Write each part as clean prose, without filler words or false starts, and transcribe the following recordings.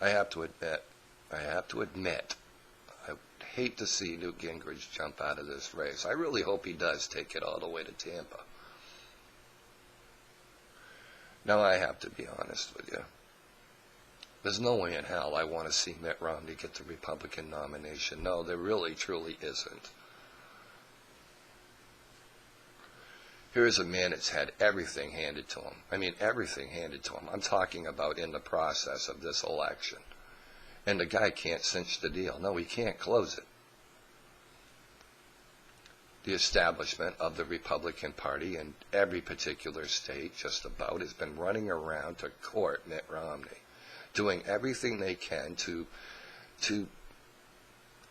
I have to admit, I hate to see Newt Gingrich jump out of this race. I really hope he does take it all the way to Tampa. Now, I have to be honest with you. There's no way in hell I want to see Mitt Romney get the Republican nomination. No, there really, truly isn't. Here's a man that's had everything handed to him. I mean, everything handed to him. I'm talking about in the process of this election. And the guy can't cinch the deal. No, he can't close it. The establishment of the Republican Party in every particular state, just about, has been running around to court Mitt Romney, doing everything they can to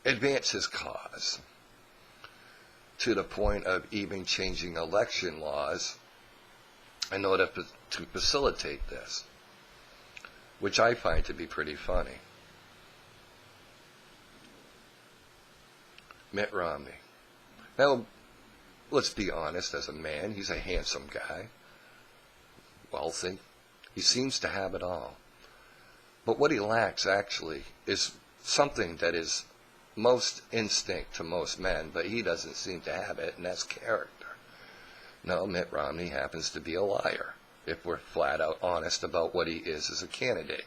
advance his cause, to the point of even changing election laws in order to facilitate this, which I find to be pretty funny. Mitt Romney. Now, let's be honest, as a man, he's a handsome guy, wealthy. He seems to have it all. But what he lacks, actually, is something that is most instinct to most men, but he doesn't seem to have it, and that's character. No, Mitt Romney happens to be a liar, if we're flat out honest about what he is as a candidate.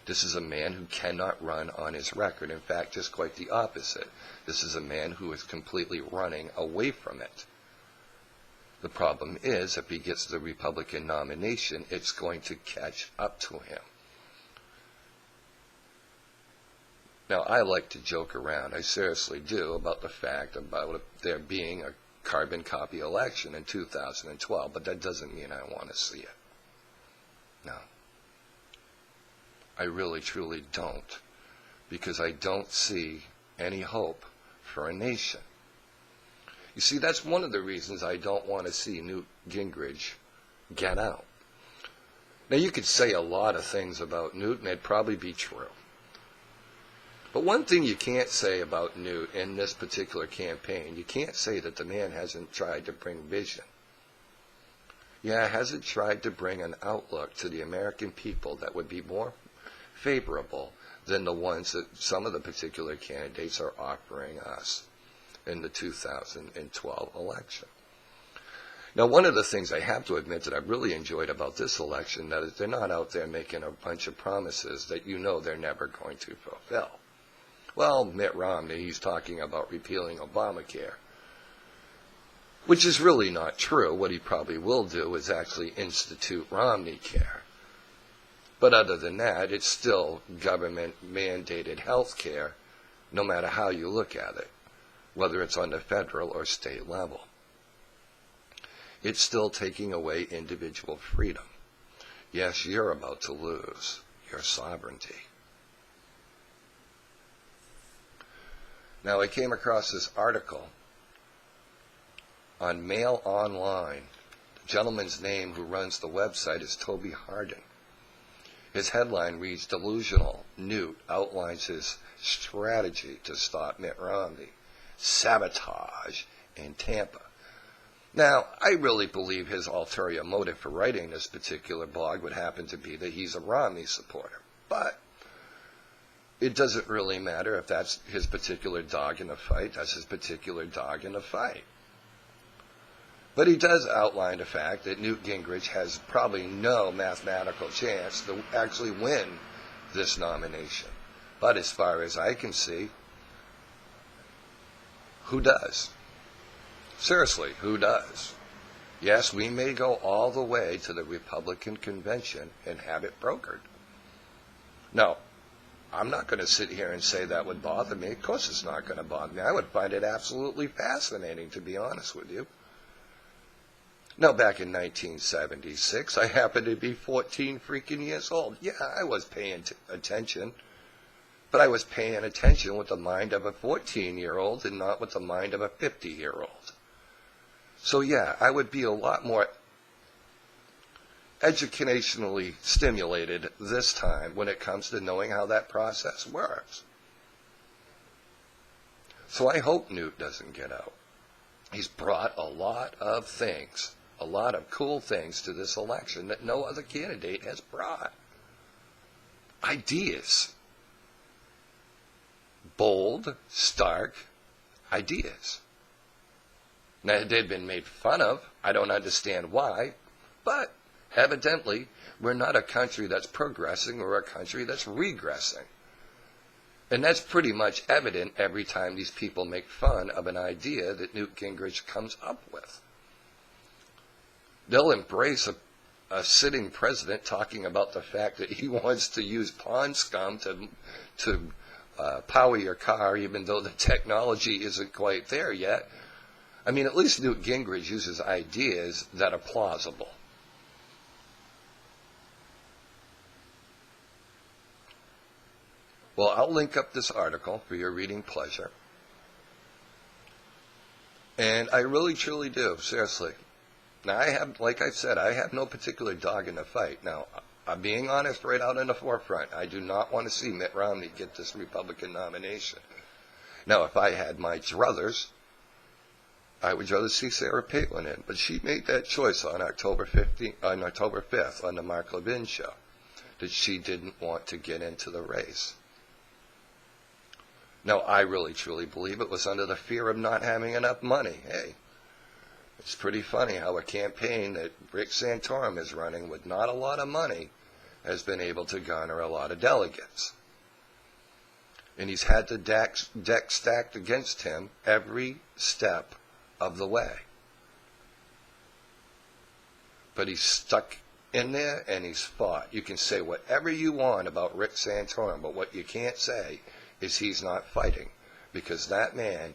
This is a man who cannot run on his record. In fact, just quite the opposite. This is a man who is completely running away from it. The problem is, if he gets the Republican nomination, it's going to catch up to him. Now, I like to joke around, I seriously do, about the fact about there being a carbon copy election in 2012, but that doesn't mean I want to see it. No. I really, truly don't, because I don't see any hope for a nation. You see, that's one of the reasons I don't want to see Newt Gingrich get out. Now, you could say a lot of things about Newt, and they'd probably be true. But one thing you can't say about Newt in this particular campaign, you can't say that the man hasn't tried to bring vision. Yeah, hasn't tried to bring an outlook to the American people that would be more favorable than the ones that some of the particular candidates are offering us in the 2012 election. Now, one of the things I have to admit that I've really enjoyed about this election is they're not out there making a bunch of promises that you know they're never going to fulfill. Well, Mitt Romney, he's talking about repealing Obamacare, which is really not true. What he probably will do is actually institute Romney Care. But other than that, it's still government-mandated health care, no matter how you look at it, whether it's on the federal or state level. It's still taking away individual freedom. Yes, you're about to lose your sovereignty. Now, I came across this article on Mail Online. The gentleman's name who runs the website is Toby Hardin. His headline reads, Delusional Newt outlines his strategy to stop Mitt Romney. Sabotage in Tampa. Now, I really believe his ulterior motive for writing this particular blog would happen to be that he's a Romney supporter. But it doesn't really matter if that's his particular dog in the fight. That's his particular dog in the fight. But he does outline the fact that Newt Gingrich has probably no mathematical chance to actually win this nomination. But as far as I can see, who does? Seriously, who does? Yes, we may go all the way to the Republican convention and have it brokered. No, I'm not going to sit here and say that would bother me. Of course it's not going to bother me. I would find it absolutely fascinating, to be honest with you. Now, back in 1976, I happened to be 14 freaking years old. Yeah, I was paying attention. But I was paying attention with the mind of a 14-year-old and not with the mind of a 50-year-old. So yeah, I would be a lot more educationally stimulated this time when it comes to knowing how that process works. So I hope Newt doesn't get out. He's brought a lot of things, a lot of cool things to this election that no other candidate has brought. Ideas. bold, stark ideas. Now, they've been made fun of. I don't understand why, but evidently, we're not a country that's progressing, we're a country that's regressing. And that's pretty much evident every time these people make fun of an idea that Newt Gingrich comes up with. They'll embrace a sitting president talking about the fact that he wants to use pond scum to power your car, even though the technology isn't quite there yet. I mean, at least Newt Gingrich uses ideas that are plausible. Well, I'll link up this article for your reading pleasure. And I really, truly do, seriously. Now, like I said, I have no particular dog in the fight. Now, I'm being honest right out in the forefront. I do not want to see Mitt Romney get this Republican nomination. Now, if I had my druthers, I would rather see Sarah Palin in. But she made that choice on October 5th on the Mark Levin show, that she didn't want to get into the race. Now, I really, truly believe it was under the fear of not having enough money. Hey, it's pretty funny how a campaign that Rick Santorum is running with not a lot of money has been able to garner a lot of delegates. And he's had the deck stacked against him every step of the way. But he's stuck in there and he's fought. You can say whatever you want about Rick Santorum, but what you can't say is he's not fighting, because that man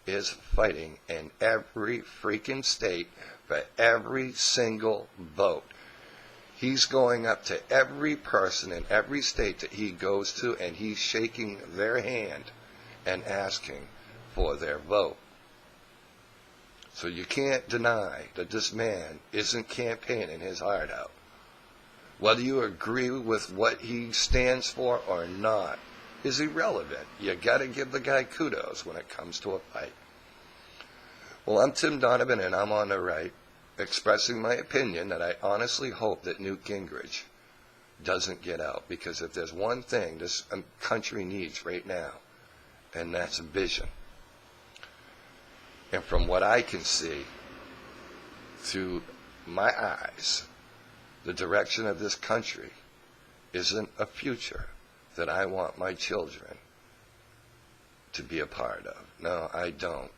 is fighting in every freaking state for every single vote. He's going up to every person in every state that he goes to, and he's shaking their hand and asking for their vote. So you can't deny that this man isn't campaigning his heart out. Whether you agree with what he stands for or not is irrelevant. You got to give the guy kudos when it comes to a fight. Well, I'm Tim Donovan, and I'm on the right, expressing my opinion that I honestly hope that Newt Gingrich doesn't get out, because if there's one thing this country needs right now, and that's vision. And from what I can see through my eyes, the direction of this country isn't a future that I want my children to be a part of. No, I don't.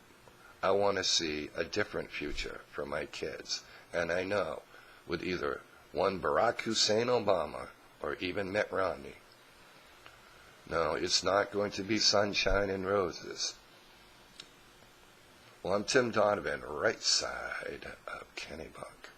I want to see a different future for my kids. And I know with either one Barack Hussein Obama or even Mitt Romney, no, it's not going to be sunshine and roses. Well, I'm Tim Donovan, right side of Kennebunk.